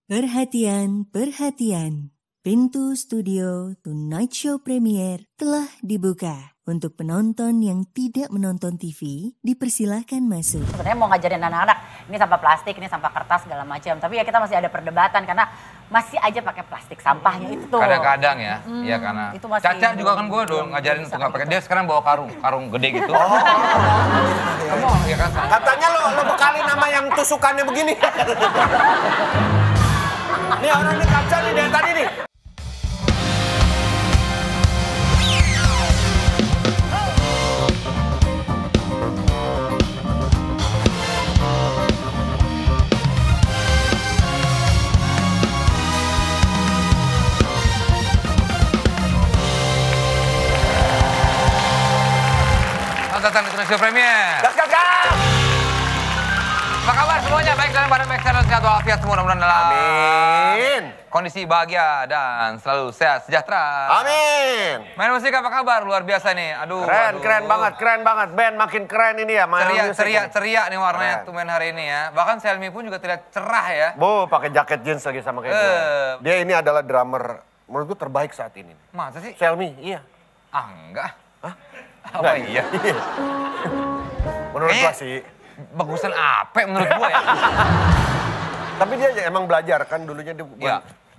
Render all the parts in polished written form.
Perhatian, perhatian. Pintu studio Tonight Show Premier telah dibuka. Untuk penonton yang tidak menonton TV, dipersilahkan masuk. Sebenarnya mau ngajarin anak-anak, ini sampah plastik, ini sampah kertas, segala macam. Tapi ya kita masih ada perdebatan karena masih aja pakai plastik sampahnya itu tuh. Kadang-kadang ya, ya karena itu masih Caca juga kan gue dong ngajarin untuk nggak pakai. Dia sekarang bawa karung gede gitu. Kamu ya kan? Katanya lo bekalin nama yang tusukannya begini. Nih orang ini Caca nih dari tadi nih. Selamat datang di Tonight Show Premier. Gas. Apa kabar semuanya? Baik dalam badan baik sehat sehat walafiat semua mudah-mudahan dalam Amin. kondisi bahagia dan selalu sehat sejahtera. Amin. Main musik apa kabar? Luar biasa nih. Aduh. Keren banget. Band makin keren ini ya. Ceria nih warnanya tuh main hari ini ya. Bahkan Selmi pun juga terlihat cerah ya. Bu, pakai jaket jeans lagi sama kayak gue. Dia ini adalah drummer menurut gue terbaik saat ini. Masa sih? Selmi, iya. Ah enggak. Hah? Apa iya? Menurut gua sih. Bagusan apa menurut gua ya? Tapi dia emang belajar kan dulunya dia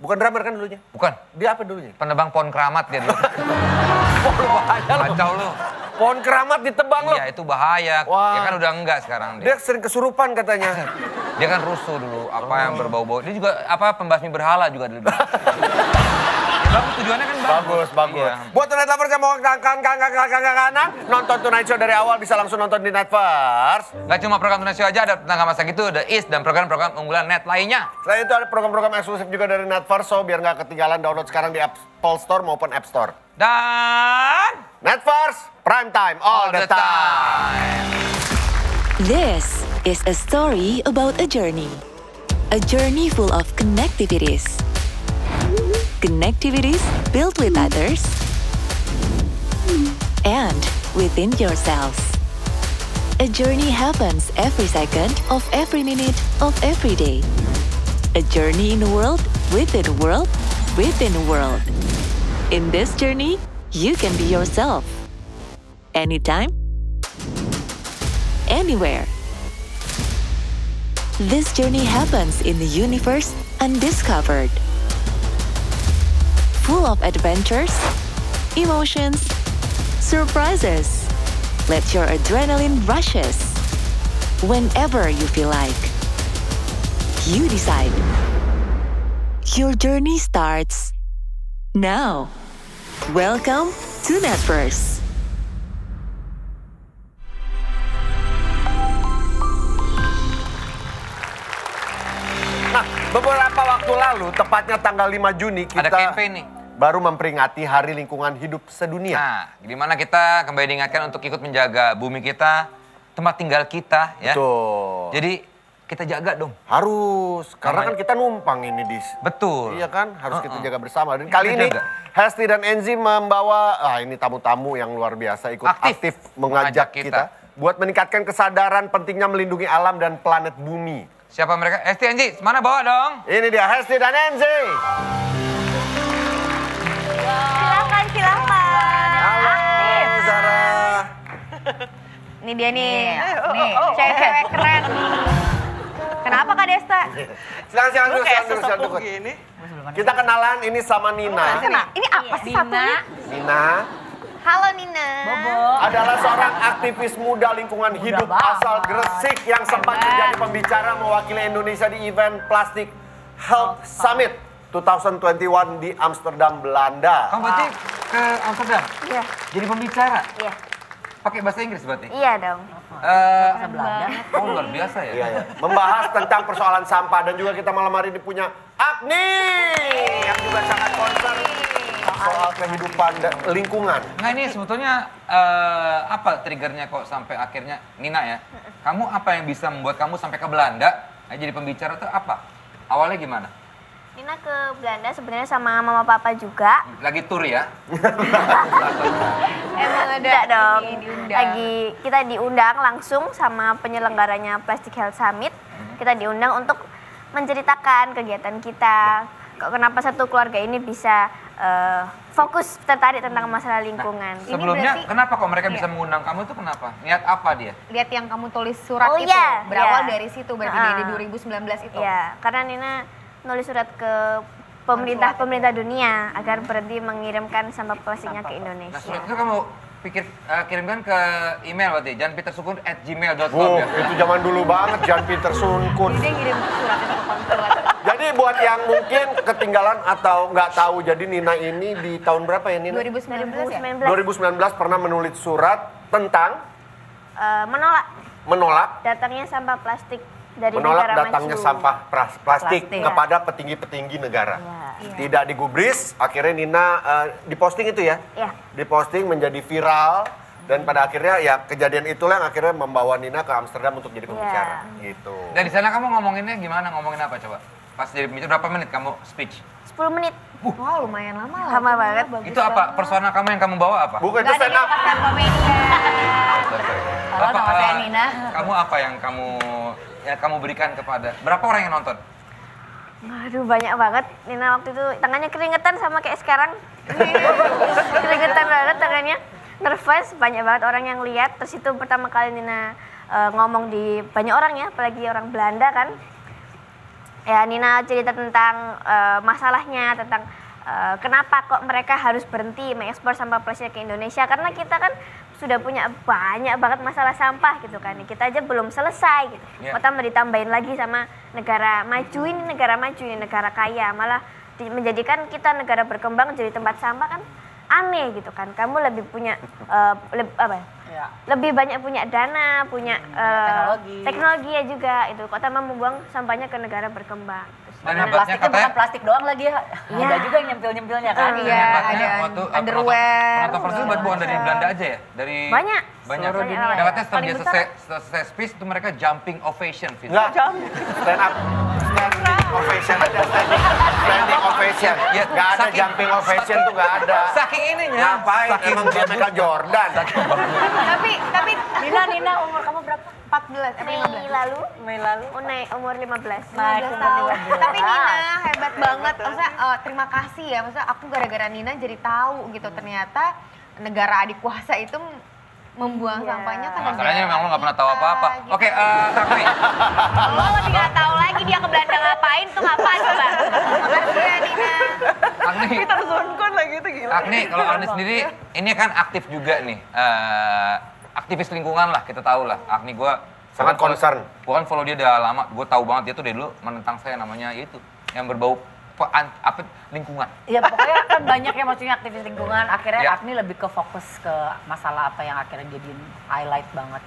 bukan drummer kan dulunya? Bukan. Dia apa dulunya? Penebang pohon keramat dia dulu. Bahaya lu. Kacau lu. Pohon keramat ditebang lo. Iya itu bahaya. Wah. Ya kan udah enggak sekarang Dia sering kesurupan katanya. Dia kan rusuh dulu apa yang berbau-bau. Dia juga pembasmi berhala juga dulu. Bagus tujuannya kan Bagus. Iya. Buat Tonight Lovers yang mau kanan, nonton Tonight Show dari awal bisa langsung nonton di Netverse. Gak cuma program Tonight Show aja, ada tentang masa gitu, The East, dan program-program unggulan net lainnya. Selain itu ada program-program eksklusif juga dari Netverse, so biar nggak ketinggalan download sekarang di Apple Store maupun App Store. Dan Netverse, prime time, all the time. This is a story about a journey. A journey full of connectivities. Connectivities built with others and within yourselves. A journey happens every second of every minute of every day. A journey in a world within a world within a world. In this journey, you can be yourself. Anytime, anywhere. This journey happens in the universe undiscovered. Full of adventures, emotions, surprises. Let your adrenaline rushes. Whenever you feel like. You decide. Your journey starts now. Welcome to Netverse. Nah, beberapa waktu lalu, tepatnya tanggal 5 Juni, kita ada campaign nih. Baru memperingati Hari Lingkungan Hidup Sedunia. Nah, dimana kita kembali diingatkan untuk ikut menjaga bumi kita, tempat tinggal kita ya. Betul. Jadi kita jaga dong. Harus, karena kan kita numpang ini di. Betul. Iya kan, harus kita jaga bersama. Dan kali ini jaga. Hesti dan Enzi membawa, ini tamu-tamu yang luar biasa ikut aktif mengajak kita buat meningkatkan kesadaran pentingnya melindungi alam dan planet bumi. Siapa mereka? Hesti, Enzi, mana bawa dong? Ini dia Hesti dan Enzi. Silakan. Halo, Sarah. Ini dia nih, cewek-cewek keren. Kenapa Kak Desta? Silakan duduk. Kita kenalan ini sama Nina. Ini apa sih satunya? Nina Halo Nina. adalah seorang aktivis muda lingkungan hidup asal Gresik yang sempat menjadi pembicara mewakili Indonesia di event Plastic Health Summit 2021 di Amsterdam, Belanda. Kamu berarti ke Amsterdam? Iya. Jadi pembicara? Iya. Pakai bahasa Inggris berarti? Iya dong. Oh luar biasa ya? Iya. Membahas tentang persoalan sampah dan juga kita malam hari ini punya Agni yang juga sangat concern soal kehidupan dan lingkungan. Nah ini sebetulnya apa triggernya kok sampai akhirnya Nina ya? Kamu apa yang bisa membuat kamu sampai ke Belanda jadi pembicara tuh apa? Awalnya gimana? Nina ke Belanda sebenarnya sama mama papa juga. Lagi tour ya? Emang ada dong. Kita diundang langsung sama penyelenggaranya Plastic Health Summit. Kita diundang untuk menceritakan kegiatan kita. Kok kenapa satu keluarga ini bisa fokus tertarik tentang masalah lingkungan. Ini sebelumnya berarti, kenapa kok mereka bisa mengundang kamu itu kenapa? Niat apa dia? Lihat yang kamu tulis surat itu, iya, berawal iya. dari situ berarti dari 2019 itu. Iya, karena Nina nulis surat ke pemerintah dunia agar berhenti mengirimkan sampah plastiknya ke Indonesia. Nah, surat itu kamu kirimkan ke email berarti janpetersunkun@gmail.com Wow, ya? itu zaman dulu banget Jan Peter Sunkun. Jadi dia ngirim surat itu ke konsulat. Jadi buat yang mungkin ketinggalan atau nggak tahu, jadi Nina ini di tahun berapa ya Nina? 2019 ya? 2019 pernah menulis surat tentang menolak datangnya sampah plastik dari menolak negara datangnya maju. sampah plastik Plastik. kepada petinggi-petinggi negara. Iya. Tidak digubris, akhirnya Nina diposting itu ya? Iya. Diposting menjadi viral dan pada akhirnya ya kejadian itulah yang akhirnya membawa Nina ke Amsterdam untuk jadi pembicara. Gitu. Dan di sana kamu ngomonginnya gimana? Ngomongin apa coba? Pas jadi pembicara berapa menit kamu speech? 10 menit. Wow, lumayan lama lah. Lama banget. Itu apa? Persona kamu yang kamu bawa apa? Bukan itu stand up. Halo, nama saya Nina. Kamu apa yang kamu berikan kepada berapa orang yang nonton? Aduh, banyak banget. Nina waktu itu tangannya keringetan sama kayak sekarang. Keringetan banget tangannya. Nervous, banyak banget orang yang lihat. Terus itu pertama kali Nina ngomong di banyak orang ya, apalagi orang Belanda kan. Ya, Nina cerita tentang masalahnya, tentang kenapa kok mereka harus berhenti mengekspor sampah plastik ke Indonesia. Karena kita kan sudah punya banyak banget masalah sampah gitu kan. Kita aja belum selesai gitu. Yeah. Kota mau ditambahin lagi sama negara maju ini, negara kaya. Malah menjadikan kita negara berkembang jadi tempat sampah kan aneh gitu kan. Kamu lebih punya lebih banyak punya dana, punya teknologi ya juga itu. Kota mau membuang sampahnya ke negara berkembang. Dan Dan hebatnya plastiknya bukan katanya plastik doang lagi ya. Iya. Ada juga yang nyempil-nyempilnya kan. Iya, hebatnya ada waktu underwear. penonton plastik bukan dari Belanda aja ya? Dari Banyak. Seluruh dunia. Dan katanya setelah Paling dia besar. selesai speech itu mereka jumping ovation. Fitz. Enggak, stand up. Standing ovation aja, standing ovation. Ya, Nggak ada saking- jumping ovation tuh nggak ada. Saking ininya. Ngapain? Saking Emang dia Michael Jordan. Tapi Nina umur kamu berapa? 14, Mei lalu umur 15. Naik 15 umur tahun. 15. Tapi Nina hebat banget. Maksudnya terima kasih ya. Maksudnya aku gara-gara Nina jadi tahu gitu ternyata negara adik kuasa itu membuang sampahnya ke negara. Masalahnya memang lo nggak pernah tahu apa-apa. Gitu. Oke, Takmi. Lo lebih nggak tahu lagi dia ke Belanda ngapain tuh ngapain coba? Makasih ya Nina. Agni. Agni, kalau Agni sendiri ini kan aktif juga nih. Aktivis lingkungan lah, kita tahu lah. Agni gue Sangat concern. Gue kan follow dia udah lama. Gue tahu banget dia tuh dari dulu menentang saya namanya itu yang berbau lingkungan. Ya pokoknya kan banyak ya maksudnya aktivis lingkungan. Akhirnya Ya. Agni lebih ke fokus ke masalah apa yang akhirnya jadiin highlight banget.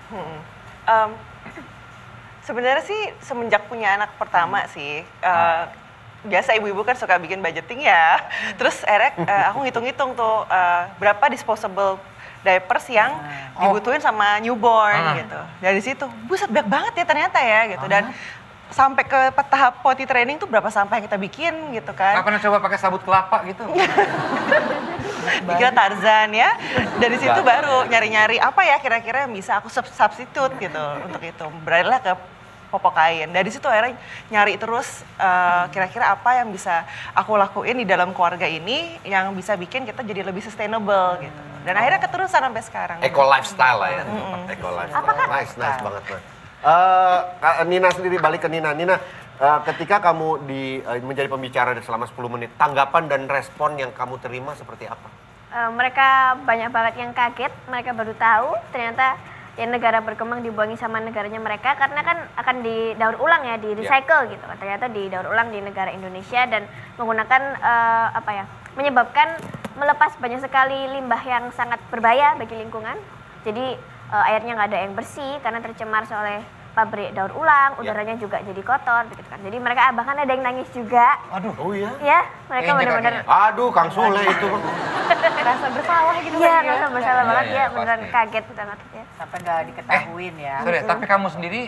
Sebenarnya sih semenjak punya anak pertama sih, biasa ibu-ibu kan suka bikin budgeting ya. Terus akhirnya aku ngitung-ngitung tuh berapa disposable diapers yang dibutuhin sama newborn gitu. Dari situ, buset banyak banget ya ternyata ya gitu. Dan sampai ke tahap potty training tuh berapa sampah yang kita bikin gitu kan. Nggak pernah coba pakai sabut kelapa gitu? Dikira Tarzan ya. Dari situ baru nyari-nyari apa ya kira-kira yang bisa aku substitute gitu untuk itu. Beralihlah ke popok kain. Dari situ akhirnya nyari terus kira-kira apa yang bisa aku lakuin di dalam keluarga ini yang bisa bikin kita jadi lebih sustainable gitu. Dan akhirnya keterusan sampai sekarang. Eco lifestyle lah ya. Eco lifestyle. Nice banget. Nina sendiri, balik ke Nina. Nina, ketika kamu menjadi pembicara selama 10 menit, tanggapan dan respon yang kamu terima seperti apa? Mereka banyak banget yang kaget, mereka baru tahu ternyata ya negara berkembang dibuangi sama negaranya mereka karena kan akan didaur ulang ya, di recycle gitu. Ternyata didaur ulang di negara Indonesia dan menggunakan menyebabkan melepas banyak sekali limbah yang sangat berbahaya bagi lingkungan. Jadi airnya nggak ada yang bersih karena tercemar oleh pabrik daur ulang, udaranya juga jadi kotor begitu kan. Jadi mereka bahkan ada yang nangis juga. Aduh. Oh iya? Ya, mereka benar-benar Aduh, Kang Sule itu. Rasa bersalah gitu iya, kan ya. rasa bersalah banget Iya, ya, pasti. beneran kaget banget ya. Sampai nggak diketahuin ya. Sorry, tapi kamu sendiri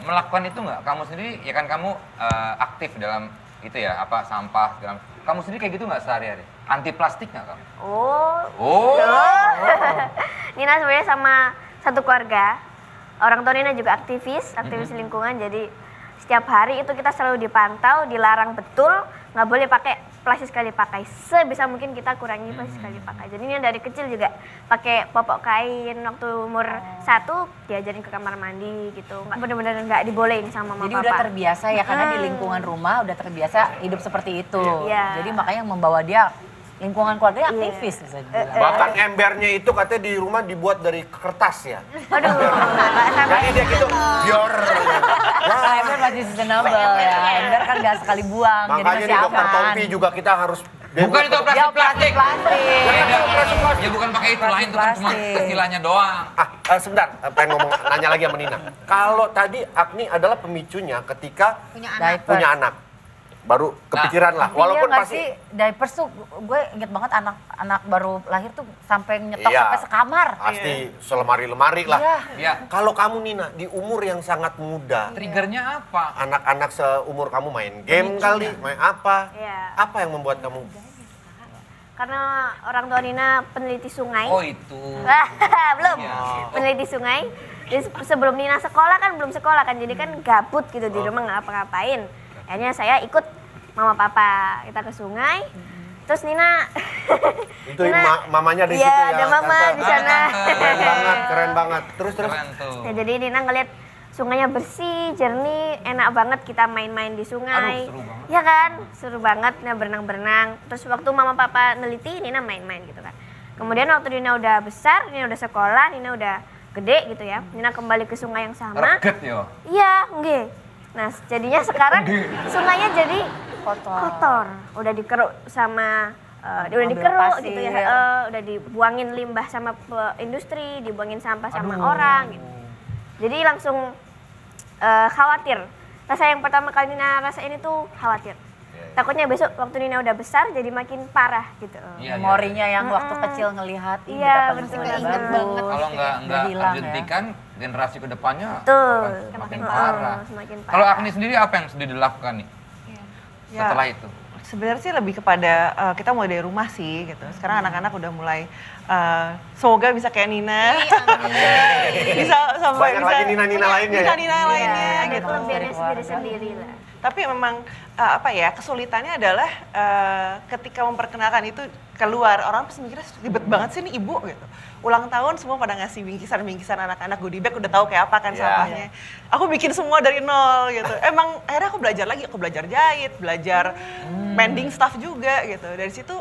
melakukan itu nggak? Kamu sendiri, ya kan kamu aktif dalam itu ya, sampah, segala. Kamu sendiri kayak gitu nggak sehari-hari? Anti plastik nggak kamu? Oh. Nina sebenarnya sama satu keluarga. Orang tua Nina juga aktivis lingkungan. Jadi setiap hari itu kita selalu dipantau, dilarang betul, nggak boleh pakai plastik sekali pakai. Sebisa mungkin kita kurangi plastik sekali pakai. Jadi ini dari kecil juga pakai popok kain. Waktu umur 1 diajarin ke kamar mandi gitu. Bener-bener nggak dibolehin sama mama Jadi papa. udah terbiasa ya, karena di lingkungan rumah udah terbiasa hidup seperti itu. Iya. Jadi makanya membawa dia lingkungan keluarganya aktivis bisa dibilang. Bahkan embernya itu katanya di rumah dibuat dari kertas ya. Aduh, nggak sampai. Jadi dia gitu, biar. Nah, ember masih sustainable ya. Ember kan nggak sekali buang, jadi Makanya masih di dokter aman. Tompi juga kita harus Bukan itu Ya plastik. plastik. Beda. Ya bukan pakai itu, lain itu kan cuma Plastik. istilahnya doang. Sebentar, pengen ngomong, nanya lagi sama Nina. Kalau tadi acne adalah pemicunya ketika Diaper. punya anak. Baru kepikiran lah, walaupun Iya nggak pasti... sih, diapers tuh gue inget banget anak baru lahir tuh sampai nyetok Iya. sampai sekamar. Pasti selemari-lemari lah. Iya. Ya, Kalau kamu Nina, di umur yang sangat muda, triggernya apa? anak-anak seumur kamu main game kali, main apa? Iya. Apa yang membuat kamu... Karena orang tua Nina peneliti sungai. Oh itu. Belum. Iya. Peneliti sungai. Jadi sebelum Nina sekolah kan belum sekolah kan, jadi kan gabut gitu di rumah nggak apa-ngapain. Akhirnya saya ikut mama papa kita ke sungai. Terus Nina Itu mamanya di situ iya, ya. ada mama Tante. di sana. Keren banget. Terus. Keren tuh. Nah, jadi Nina ngeliat sungainya bersih, jernih, enak banget kita main-main di sungai. Aduh, seru banget. Ya kan? Seru banget, nah berenang-berenang. Terus waktu mama papa neliti, Nina main-main gitu kan. Kemudian waktu Nina udah besar, Nina udah sekolah, Nina udah gede gitu ya. Nina kembali ke sungai yang sama. Reget yo. Iya, nggih. Nah, jadinya sekarang sungainya jadi kotor. Udah dikeruk sama udah Ambil dikeruk pasir. gitu ya. Udah dibuangin limbah sama industri, dibuangin sampah sama orang gitu. Jadi langsung khawatir. Rasa yang pertama kali Nina rasain itu khawatir. Takutnya besok waktu Nina udah besar jadi makin parah gitu. Iya, Memorinya yang waktu kecil ngelihat ini Iya, paling betul, ingat betul. banget. Kalau nggak Udah hilang ya. hentikan, generasi kedepannya Betul. makin parah. Semakin parah. Kalau Agni sendiri apa yang sudah dilakukan nih? Ya. Setelah itu? Sebenarnya sih lebih kepada kita mulai dari rumah sih gitu. Sekarang anak-anak udah mulai semoga bisa kayak Nina. bisa sampai Banyak bisa lagi Nina-Nina lainnya ya? Nina lainnya Ada gitu. kelebihannya sendiri-sendiri lah. Tapi memang apa ya, kesulitannya adalah ketika memperkenalkan itu keluar, orang pasti mikirnya ribet banget sih nih ibu gitu. Ulang tahun semua pada ngasih bingkisan anak-anak goodie bag, udah tahu kayak apa kan sampahnya. Aku bikin semua dari nol gitu. Emang akhirnya aku belajar lagi, aku belajar jahit, belajar mending stuff juga gitu. Dari situ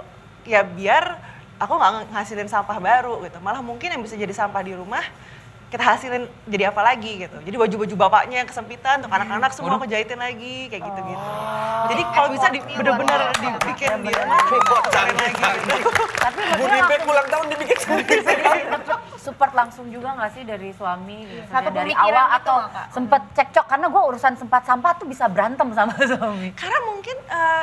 ya biar aku nggak ngasilin sampah baru gitu. Malah mungkin yang bisa jadi sampah di rumah kita hasilin jadi apa lagi gitu. Jadi baju-baju bapaknya yang kesempitan untuk anak-anak semua aku jahitin lagi kayak gitu-gitu. Jadi kalau bisa bener-bener dibikin di rumah, cari lagi gitu. Tapi Goodie bag ulang tahun dibikin sendiri. support langsung juga nggak sih dari suami misalnya Satu dari pemikiran awal gitu atau nggak, Kak? sempet cekcok karena gue urusan sempat sampah tuh bisa berantem sama suami. Karena mungkin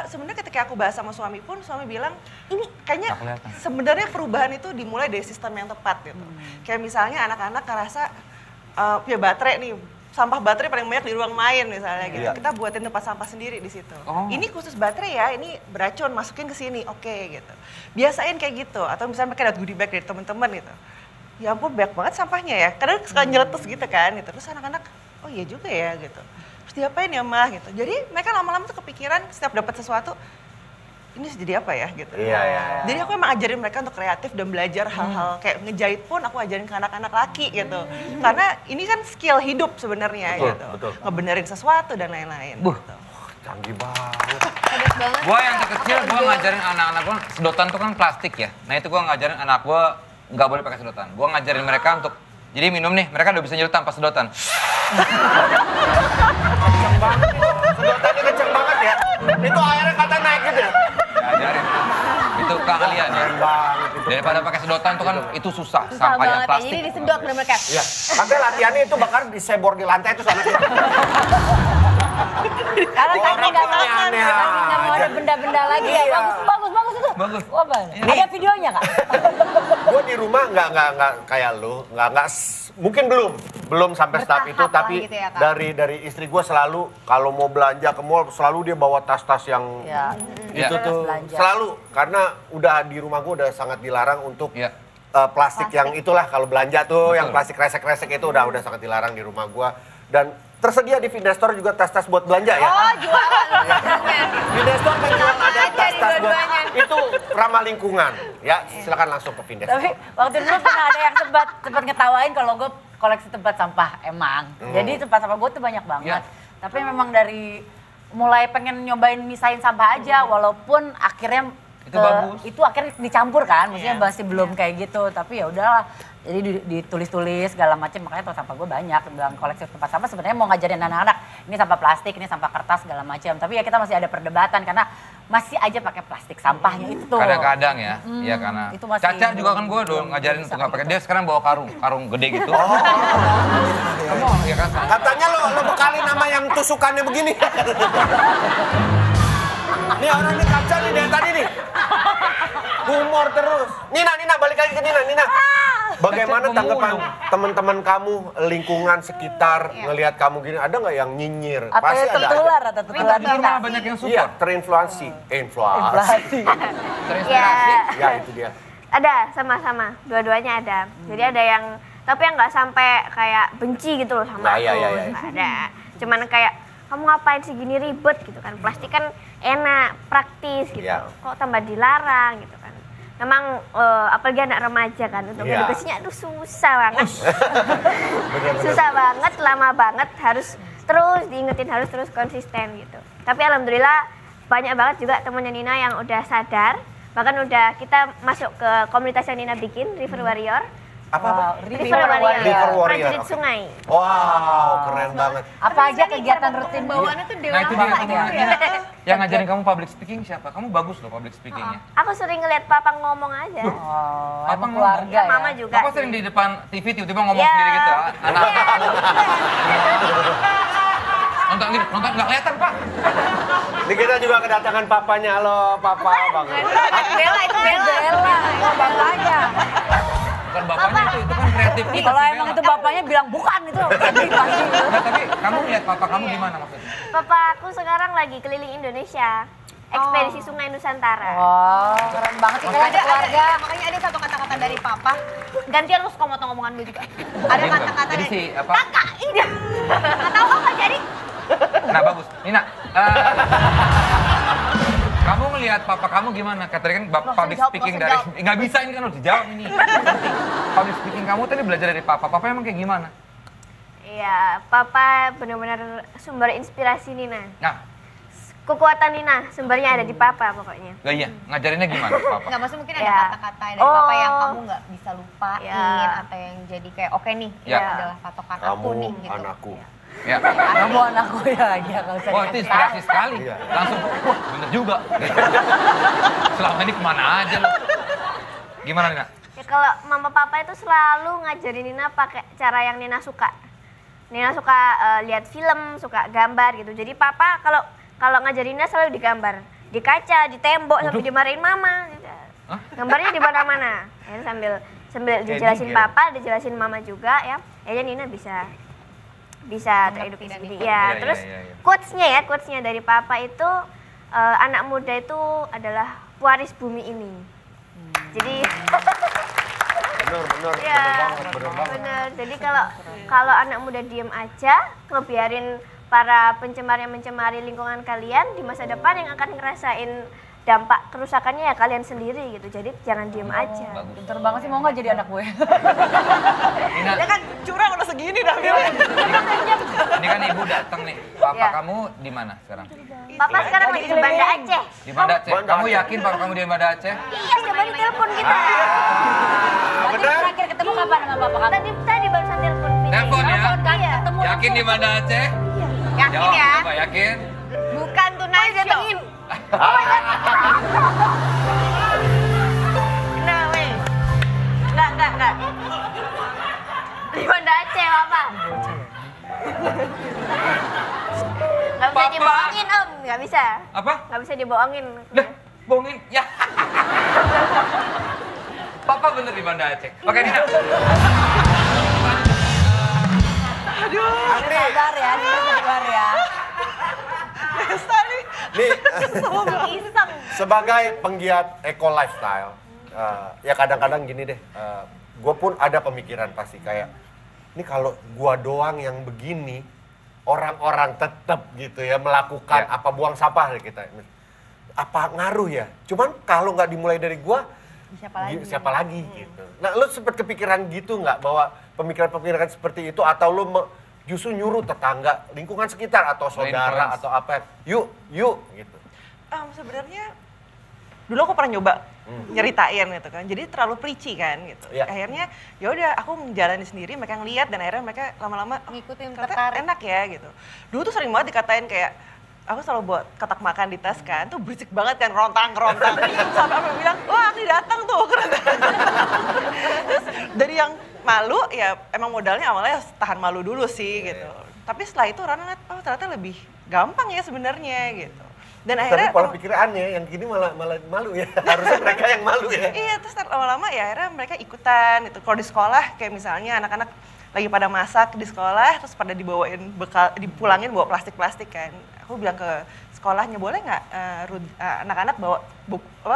sebenarnya ketika aku bahas sama suami pun, suami bilang ini kayaknya Nggak kelihatan. sebenarnya perubahan itu dimulai dari sistem yang tepat gitu. Kayak misalnya anak-anak ngerasa punya baterai nih, sampah baterai paling banyak di ruang main misalnya gitu. Iya. Kita buatin tempat sampah sendiri di situ. Oh. Ini khusus baterai ya, ini beracun, masukin ke sini, oke gitu. Biasain kayak gitu, atau misalnya pakai goodie bag dari teman-teman gitu. Ya ampun banyak banget sampahnya ya, kadang suka nyeletus gitu kan gitu. Terus anak-anak, oh iya juga ya gitu. Terus diapain ya mah gitu. Jadi mereka lama-lama tuh kepikiran setiap dapat sesuatu, ini jadi apa ya gitu. Iya. Jadi aku emang ajarin mereka untuk kreatif dan belajar hal-hal kayak ngejahit pun aku ajarin ke anak-anak laki gitu. Karena ini kan skill hidup sebenarnya Betul, gitu. betul. Ngebenerin sesuatu dan lain-lain gitu. Canggih banget. Hebat banget. Gua yang kecil, gua ngajarin anak-anak gua, sedotan tuh kan plastik ya. Nah itu gua ngajarin anak gua nggak boleh pakai sedotan. Gua ngajarin mereka untuk, jadi minum nih, mereka udah bisa nyelut tanpa sedotan. Sedotannya kenceng banget ya. Itu airnya kata naik gitu ya. Ajarin. Itu keahlian ya. Banget itu. Daripada pakai sedotan tuh kan itu susah, Susah sampahnya banget ya, plastik. jadi disedot bener mereka. Iya. Sampai latihannya itu bakal disebor di lantai itu sana. Karena saking nggak mau, aneh saking nggak mau ada aja. benda-benda lagi ya. Iya. Bagus itu. Bagus. Wah, ada videonya kak? Gue di rumah nggak kayak lu, mungkin belum sampai tahap itu, Bertahap lah tapi gitu ya, Kak. dari istri gue selalu kalau mau belanja ke mall selalu dia bawa tas-tas yang Ya. itu Iya. tuh Belanja. selalu, karena udah di rumah gue udah sangat dilarang untuk Iya. plastik yang itulah kalau belanja tuh Betul. yang plastik kresek-kresek itu udah sangat dilarang di rumah gue. Dan tersedia di Vindestore juga tas-tas buat belanja ya. Oh, jualan. Vindestore menjual Sama ada aja tas-tas buat dua-duanya. itu ramah lingkungan. Ya, silakan langsung ke Vindestore. Tapi waktu dulu pernah ada yang sempat ngetawain kalau gue koleksi tempat sampah emang. Jadi tempat sampah gue tuh banyak banget. Tapi memang dari mulai pengen nyobain misahin sampah aja, walaupun akhirnya Itu bagus. itu akhirnya dicampur kan, maksudnya masih belum kayak gitu. Tapi ya udahlah, jadi ditulis-tulis segala macam, makanya tempat sampah gue banyak. Bilang koleksi tempat sampah sebenarnya mau ngajarin anak-anak, ini sampah plastik, ini sampah kertas segala macam. Tapi ya kita masih ada perdebatan karena masih aja pakai plastik sampahnya itu tuh. Kadang-kadang ya, ya karena itu masih Caca juga kan gue dong ngajarin untuk nggak pakai. Dia sekarang bawa karung gede gitu. Kamu ya kan? Katanya lo bekalin nama yang tusukannya begini. Nih orang ini Caca nih dari tadi nih. Humor terus. Nina balik lagi ke Nina. Bagaimana tanggapan teman-teman kamu, lingkungan sekitar ngelihat kamu gini? Ada nggak yang nyinyir? Atau Pasti yang ada. tertular, atau tertular Itu malah banyak yang Iya, support. terinfluensi. Terinspirasi. Ya itu dia. Ada, sama-sama. Dua-duanya ada. Jadi ada yang, tapi yang nggak sampai kayak benci gitu loh sama Nah, aku. iya. Nggak ada. Cuman kayak, kamu ngapain sih gini ribet gitu kan. Plastik kan enak, praktis gitu. Iya. Kok tambah dilarang gitu kan. Memang apalagi anak remaja kan, untuk Iya. edukasinya aduh susah banget. Susah banget, lama banget, harus terus diingetin, harus terus konsisten gitu. Tapi alhamdulillah banyak banget juga temennya Nina yang udah sadar. Bahkan udah kita masuk ke komunitas yang Nina bikin, River Warrior. Apa? River Warrior, River Warrior, prajurit oke. sungai. Wow, keren banget. Apa aja kegiatan rutin Bawaannya tuh Nah dewasa itu dia gitu kamu. ya. Yang ngajarin kamu public speaking siapa? Kamu bagus loh public speakingnya. Aku sering ngeliat papa ngomong aja. Oh, Apa emang ngomong? keluarga Ya, ya? mama juga. Papa sering di depan TV tiba-tiba ngomong Ya. sendiri gitu. Anak. Nonton nggak kelihatan Pak. Ini kita juga kedatangan papanya. Halo, papa banget. Bella itu Bella. Oh, bapaknya. Bukan bapaknya itu kan kreatif. Kalau emang itu bapaknya bilang bukan itu. Nah, tapi kamu lihat papa kamu gimana maksudnya? Papa aku sekarang lagi keliling Indonesia. Ekspedisi Sungai Nusantara. Wah, keren banget sih kalian keluarga. Makanya ada satu kata-kata dari papa. Gantian lu suka motong omongan gue juga. Ada kata-kata Jadi dari si apa? kakak ini. Nggak tahu apa jadi. Nah bagus. Nina, kamu ngelihat papa kamu gimana? Katanya kan public speaking dari nggak bisa ini kan harus dijawab ini. Penting. Public speaking kamu tadi belajar dari papa. Papa emang kayak gimana? Iya, papa benar-benar sumber inspirasi Nina. Nah, Kekuatan Nina, sumbernya ada di papa pokoknya. lah iya, ngajarinnya gimana papa? Nggak, maksudnya mungkin ada Ya. kata-kata dari papa yang Oh. kamu nggak bisa lupain Ya. atau yang jadi kayak oke nih, Ya. ini adalah patokan Kamu aku nih gitu. anakku. Ya. Kamu anakku ya, dia nggak usah Wah itu inspirasi sekali. Iya. Langsung, wah bener juga. Selama ini kemana aja lo? Gimana Nina? Ya kalau mama papa itu selalu ngajarin Nina pakai cara yang Nina suka. Nina suka lihat film, suka gambar gitu. Jadi papa kalau ngajarin Nina selalu digambar, di kaca, di tembok sampai dimarahin mama. Gitu. Gambarnya di mana-mana. Ya, sambil dijelasin Miguel. papa, dijelasin mama juga ya. Ya Nina bisa teredukasi sendiri. Iya, Ya, iya, terus iya, iya. quotes-nya dari papa itu anak muda itu adalah pewaris bumi ini. Jadi Bener ya, banget. bener. Jadi kalau anak muda diem aja, ngebiarin para pencemar yang mencemari lingkungan kalian di masa depan yang akan ngerasain dampak kerusakannya ya kalian sendiri gitu. Jadi jangan diem aja. Bagus. Pinter banget sih, mau nggak jadi anak gue? Nina, Ya kan curang udah segini dah. ini kan ibu datang nih. Papa Ya. kamu di mana sekarang? Papa sekarang lagi di Banda Aceh. Di Banda Aceh. Banda Kamu Aceh. yakin papa kamu di Banda Aceh? Iya, coba di telepon kita. Nanti terakhir ketemu kapan sama bapak kamu? Tadi barusan telepon. Vicky. Telepon ya? Iya. Ketemu Yakin di Banda Aceh? Yakin Jawab, ya? coba yakin? Bukan Tonight Show. Nah, weh. Enggak. Di Banda Aceh, Papa. Nggak bisa Papa. dibohongin, Om. Nggak bisa. Apa? Nggak bisa dibohongin. Lah, bohongin. Ya. Papa bener di Banda Aceh. Oke, Nina. Sabar ya, ini sabar ya. Nih, sebagai penggiat eco lifestyle, ya kadang-kadang gini deh, gue pun ada pemikiran pasti kayak, ini kalau gua doang yang begini, orang-orang tetap gitu ya melakukan apa buang sampah kita. Apa ngaruh ya? Cuman kalau nggak dimulai dari gua, siapa lagi gitu. Nah, lu sempat kepikiran gitu nggak bahwa pemikiran-pemikiran seperti itu atau lu justru nyuruh tetangga, lingkungan sekitar atau saudara atau apa, yuk gitu. Sebenarnya dulu aku pernah nyoba nyeritain gitu kan, jadi terlalu preachy kan gitu. Akhirnya ya udah aku menjalani sendiri, mereka ngeliat dan akhirnya mereka lama-lama ngikutin, ternyata enak ya gitu. Dulu tuh sering banget dikatain kayak aku selalu buat kotak makan di tas kan, tuh berisik banget kan, rontang. Sampai aku bilang, wah ini datang tuh. Terus dari yang malu, ya emang modalnya awalnya tahan malu dulu sih gitu. Tapi setelah itu orang lihat, oh ternyata lebih gampang ya sebenarnya gitu. Dan akhirnya, tapi pola pikirannya yang gini malah malu ya, harusnya mereka yang malu ya. Iya, terus lama-lama ya akhirnya mereka ikutan itu. Kalau di sekolah kayak misalnya anak-anak lagi pada masak di sekolah, terus pada dibawain bekal, dipulangin bawa plastik-plastik kan. Aku bilang ke sekolahnya, boleh nggak anak-anak bawa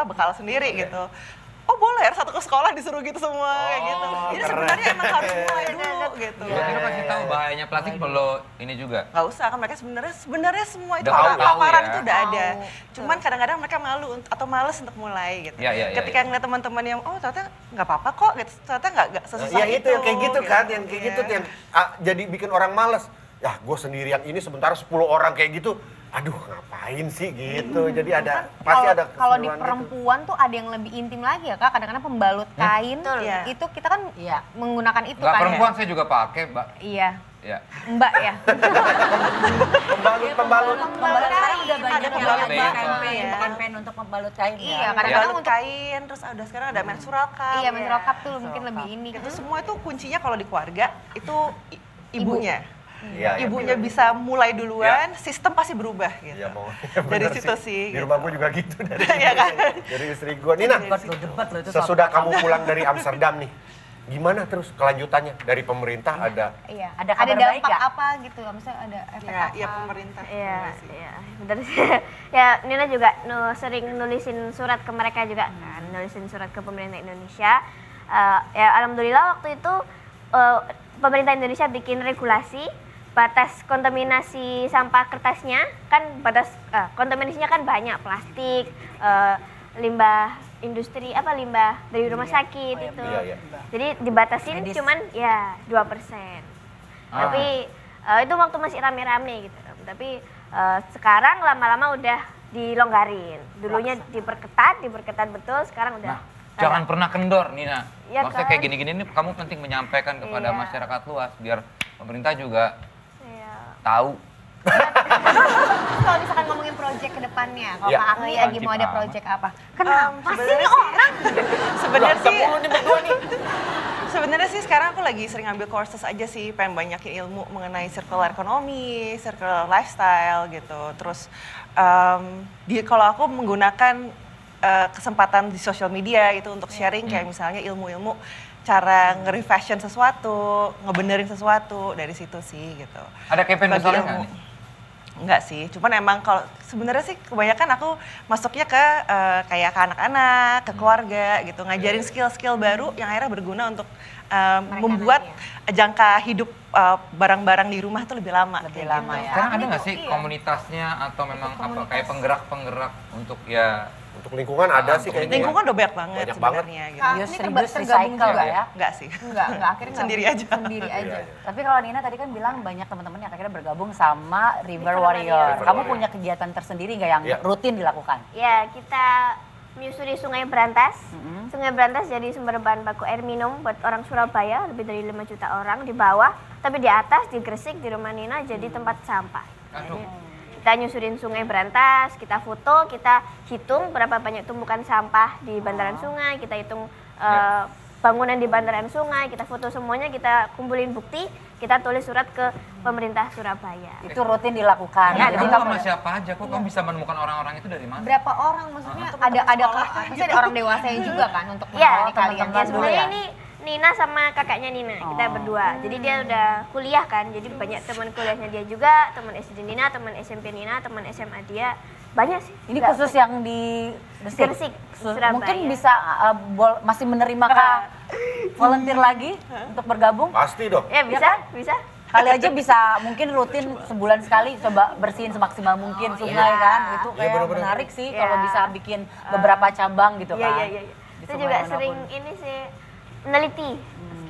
bekal sendiri gitu. Oh boleh, harus satu ke sekolah disuruh gitu semua kayak gitu. Jadi sebenarnya emang harus mulai dulu gitu. Berarti lo kasih tahu bahayanya plastik perlu ini juga? Nggak usah, kan mereka sebenarnya semua itu tahu paparan ya. itu udah ada. Cuman kadang-kadang mereka malu atau males untuk mulai gitu. Ketika ngeliat teman-teman yang oh ternyata nggak apa-apa kok, gitu. Ternyata nggak sesusah ya itu. Yang kayak gitu kan, yang kayak gitu yang jadi bikin orang males. Ya gue sendirian ini sementara 10 orang kayak gitu. Aduh ngapain sih gitu, jadi ada pasti ada kalau di perempuan tuh ada yang lebih intim lagi ya Kak, kadang-kadang pembalut kain itu kita kan menggunakan itu kan. Perempuan saya juga pakai, Mbak. Iya. Mbak ya. Pembalut sekarang udah banyak yang campaign untuk pembalut kain. Iya, kadang-kadang untuk kain, terus udah sekarang ada menstrual cup. Iya, menstrual cup tuh mungkin lebih ini. Itu semua itu kuncinya kalau di keluarga itu ibunya. Ibunya bisa mulai duluan, sistem pasti berubah gitu. Iya, dari situ sih. Di rumah gue juga gitu kan? dari istri gue. Nina, sesudah kamu pulang dari Amsterdam nih, gimana terus kelanjutannya dari pemerintah ada dampak apa gitu, misalnya ada efek apa? Iya pemerintah. Iya, benar sih. Ya Nina juga sering nulisin surat ke mereka juga kan, nulisin surat ke pemerintah Indonesia. Ya alhamdulillah waktu itu pemerintah Indonesia bikin regulasi batas kontaminasi sampah kertasnya, kan batas kontaminasinya kan banyak, plastik, limbah industri, limbah dari rumah sakit itu. Jadi dibatasin cuman ya 2%. Tapi itu waktu masih rame-rame gitu. Tapi sekarang lama-lama udah dilonggarin. Dulunya diperketat betul, sekarang udah. Jangan pernah kendor, Nina. Ya, maksudnya kayak gini-gini nih kamu penting menyampaikan kepada masyarakat luas biar pemerintah juga tahu. Kalau misalkan ngomongin proyek ke depannya, kalau Pak Akli lagi mau ada proyek apa? Kenapa sih ini orang? Sebenarnya sih sekarang aku lagi sering ambil courses aja sih, pengen banyakin ilmu mengenai circular economy, circular lifestyle gitu. Terus kalau aku menggunakan kesempatan di sosial media itu untuk sharing kayak misalnya ilmu-ilmu cara nge-refashion sesuatu, ngebenerin sesuatu dari situ sih gitu. Ada campaign besarnya nggak nih? Enggak sih, cuman emang kalau sebenarnya sih kebanyakan aku masuknya ke kayak ke anak-anak, ke keluarga gitu, ngajarin skill-skill baru yang akhirnya berguna untuk membuat jangka hidup barang-barang di rumah tuh lebih lama. Lebih lama gitu. ya. Sekarang ada nggak sih komunitasnya atau memang apa kayak penggerak-penggerak untuk untuk lingkungan ada sih kayaknya. Lingkungan udah banyak banget sebenarnya gitu. Use recycle ya? Enggak sih. Enggak akhirnya sendiri aja. Sendiri aja. Tapi kalau Nina tadi kan bilang banyak teman-teman yang akhirnya bergabung sama River Warrior. Kamu punya kegiatan tersendiri nggak yang rutin dilakukan? Ya, kita menyusuri Sungai Berantas. Sungai Berantas jadi sumber bahan baku air minum buat orang Surabaya, lebih dari 5 juta orang di bawah. Tapi di atas, di Gresik, di rumah Nina jadi tempat sampah. Jadi, kita nyusurin Sungai Berantas, kita foto, kita hitung berapa banyak tumpukan sampah di bantaran sungai, kita hitung bangunan di bantaran sungai, kita foto semuanya, kita kumpulin bukti, kita tulis surat ke pemerintah Surabaya. Itu rutin dilakukan. Ya, kamu sama siapa aja? Kok kamu bisa menemukan orang-orang itu dari mana? Berapa orang maksudnya? Ada orang dewasanya juga kan untuk menemani kalian. Ya sebenarnya ini Nina sama kakaknya Nina, kita berdua. Jadi dia udah kuliah kan, jadi banyak teman kuliahnya dia juga, teman SD Nina, teman SMP Nina, teman SMA dia. Banyak sih. Ini khusus yang di Gresik, Surabaya. Mungkin bisa masih menerima volunteer lagi untuk bergabung? Pasti dong. Ya bisa. Kali aja bisa mungkin rutin sebulan sekali coba bersihin semaksimal mungkin sungai kan. Itu kayak menarik sih kalau bisa bikin beberapa cabang gitu kan. Iya. Itu juga sering ini sih meneliti.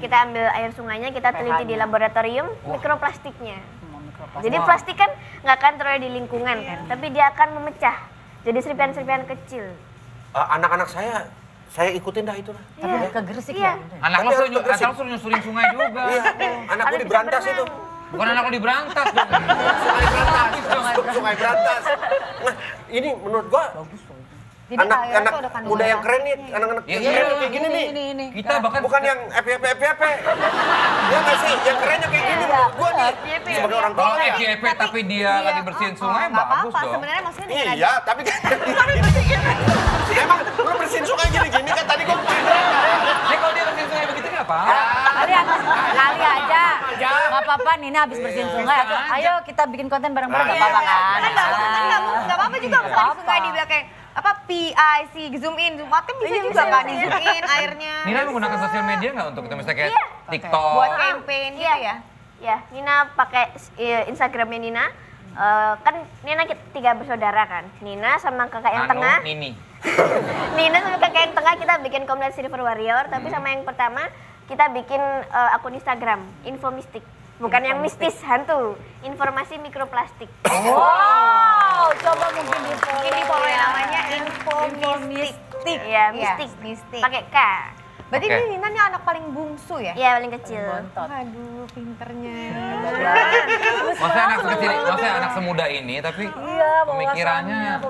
Kita ambil air sungainya, kita teliti di laboratorium mikroplastiknya. Jadi plastik kan nggak akan terlalu di lingkungan kan, tapi dia akan memecah jadi serpihan-serpihan kecil. Anak-anak saya ikutin dah itu lah. Tapi ke Gresik ya. Anak lo suruh nyusurin sungai juga. Anakku di Brantas itu. Bukan anak lo di Brantas dong. Sungai Brantas. Nah, ini menurut gua anak-anak muda yang keren nih, anak-anak yang keren kayak gini nih. Kita bahkan Bukan yang FYP. Ya nggak sih, yang kerennya kayak gini menurut gua nih. Sebagai orang tua kalau ya. FYP tapi dia lagi bersihin sungai Nggak bagus apa-apa, dong. sebenarnya maksudnya dengan Iya, tapi kan emang lu bersihin sungai gini-gini kan tadi gua Nih kalau dia bersihin sungai begitu nggak apa-apa. Kali aja. Nggak apa-apa, Nina habis bersihin sungai. Ayo kita bikin konten bareng-bareng, nggak apa-apa kan? Nggak apa-apa juga misalnya di sungai dibilang kayak PIC, zoom in, zoom out kan bisa juga kan di zoom in airnya. Nina menggunakan sosial media nggak untuk itu misalnya kayak TikTok? Buat campaign gitu ya? Ya, Nina pakai Instagramnya Nina. Kan Nina 3 bersaudara kan. Nina sama kakak yang tengah. Nini. Nina sama kakak yang tengah kita bikin komunitas Silver Warrior. Tapi sama yang pertama kita bikin akun Instagram, Info Mistik. Bukan yang mistis, hantu. Informasi mikroplastik. Wow, coba mungkin Ini follow yang namanya Info Mistik. Iya, mistik. Pakai K. Berarti ini Nina nih anak paling bungsu ya? Iya, paling kecil. Aduh, pinternya. Maksudnya anak semuda ini tapi pemikirannya.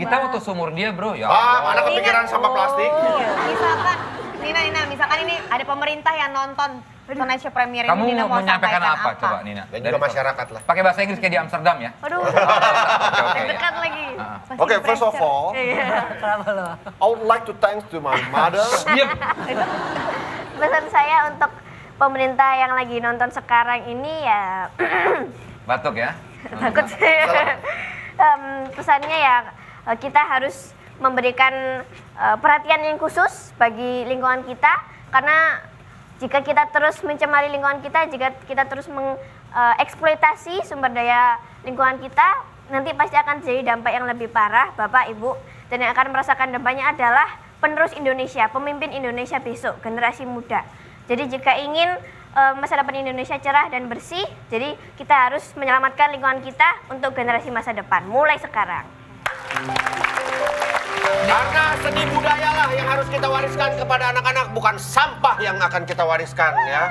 Kita waktu seumur dia bro ya. anak kepikiran sampah plastik. Misalkan, Nina, misalkan ini ada pemerintah yang nonton Tonight Show Premier ini, Kamu Nina mau mau menyampaikan sampaikan apa coba Nina? Dan juga masyarakat lah. Pakai bahasa Inggris kayak di Amsterdam ya? Waduh, Oke. dekat lagi. Oke, first of all, I would like to thank to my mother. Diam. Pesan saya untuk pemerintah yang lagi nonton sekarang ini ya Batuk ya? takut saya. Pesannya ya kita harus memberikan perhatian yang khusus bagi lingkungan kita karena jika kita terus mencemari lingkungan kita, jika kita terus mengeksploitasi sumber daya lingkungan kita, nanti pasti akan terjadi dampak yang lebih parah, Bapak, Ibu. Dan yang akan merasakan dampaknya adalah penerus Indonesia, pemimpin Indonesia besok, generasi muda. Jadi jika ingin masa depan Indonesia cerah dan bersih, jadi kita harus menyelamatkan lingkungan kita untuk generasi masa depan, mulai sekarang. Karena seni budaya lah yang harus kita wariskan kepada anak-anak, bukan sampah yang akan kita wariskan ya.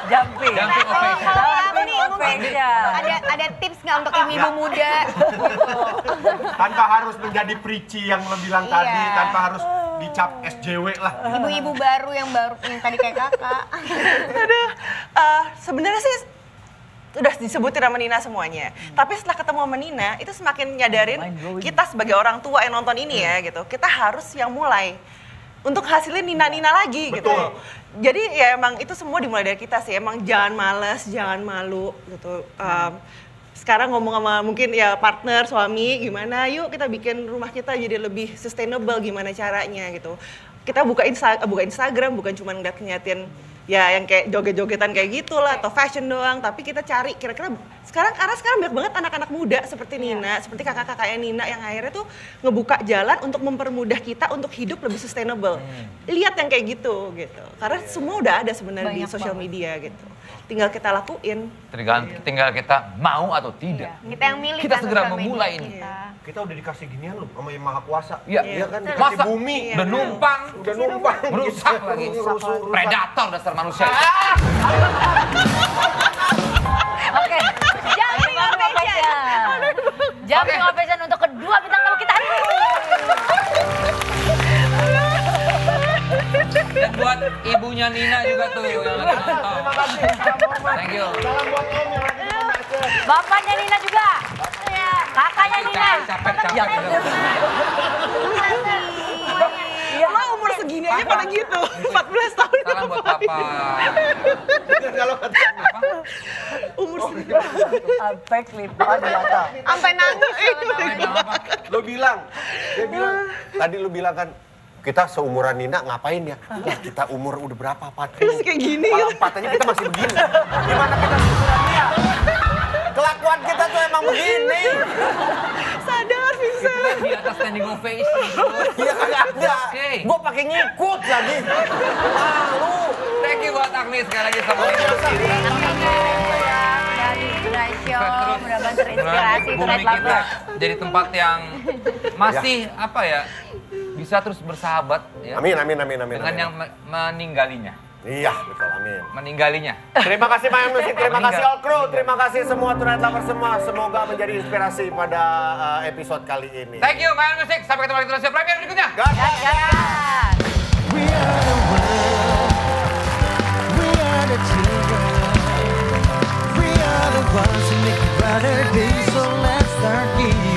Jumping Ada tips nggak untuk ibu-ibu muda? Tanpa harus menjadi preachy yang lo bilang tadi, tanpa harus dicap SJW lah. Ibu-ibu baru yang tadi kayak kakak. Aduh, sebenarnya sih udah disebutin sama Nina semuanya. Tapi setelah ketemu sama Nina, itu semakin nyadarin kita sebagai orang tua yang nonton ini ya gitu. Kita harus yang mulai untuk hasilin Nina-Nina lagi gitu. Jadi ya emang itu semua dimulai dari kita sih. Emang jangan malas, jangan malu gitu. Sekarang ngomong sama mungkin ya partner, suami, gimana yuk kita bikin rumah kita jadi lebih sustainable, gimana caranya gitu. Kita buka Instagram bukan cuma ngeliatin ya yang kayak joget-jogetan kayak gitulah atau fashion doang, tapi kita cari kira-kira karena sekarang banyak banget anak-anak muda seperti Nina, seperti kakak-kakaknya Nina yang akhirnya tuh ngebuka jalan untuk mempermudah kita untuk hidup lebih sustainable. Lihat yang kayak gitu. Karena semua udah ada sebenarnya di sosial media gitu. Tinggal kita lakuin. Tinggal kita mau atau tidak. Kita yang milih. Kita kan segera sosial memulai media ini. Kita udah dikasih ginian loh sama yang Maha Kuasa. Iya kan dikasih Masa bumi. udah numpang, merusak lagi. Predator dasar manusia. Oke. Jumping ovation untuk kedua bintang tamu kita hari ini. Dan buat ibunya Nina juga tuh yang lagi nonton. Terima kasih. Salam hormat. Thank you. Salam buat Om yang lagi nonton. Bapaknya Nina juga. Kakaknya Nina. Capek. Lo umur segini aja pada gitu, 14 tahun. Salam buat papa. Kalau kata apa? Umur segini. Sampai klip jatuh. Sampai nangis. Dia bilang, tadi lu bilang kan, kita seumuran Nina ngapain ya? Ya kita umur udah berapa? 40. Terus kayak gini. Kepala 4 aja kita masih begini. Gimana kita seumuran dia? Kelakuan kita tuh emang begini. Sadar, Vincent. Di atas standing ovation. Iya kagak ada. Oke. Gue pakai ngikut lagi. Malu. Thank you buat Agnes sekali lagi sama Dari Tonight Show, mudah-mudahan terinspirasi bumi Tonight kita Lovers. jadi tempat yang masih apa ya, bisa terus bersahabat ya. Amin. Dengan yang meninggalinya. Iya, betul, amin. Meninggalinya. Terima kasih Mayan Musik, terima kasih Meninggal. All Crew, terima kasih semua Tonight Lovers semua. Semoga menjadi inspirasi pada episode kali ini. Thank you Mayan Musik, sampai ketemu lagi di Indonesia Premier berikutnya. Gas. We are the world. We are the children. We are the ones who make a brighter day. So let's start giving.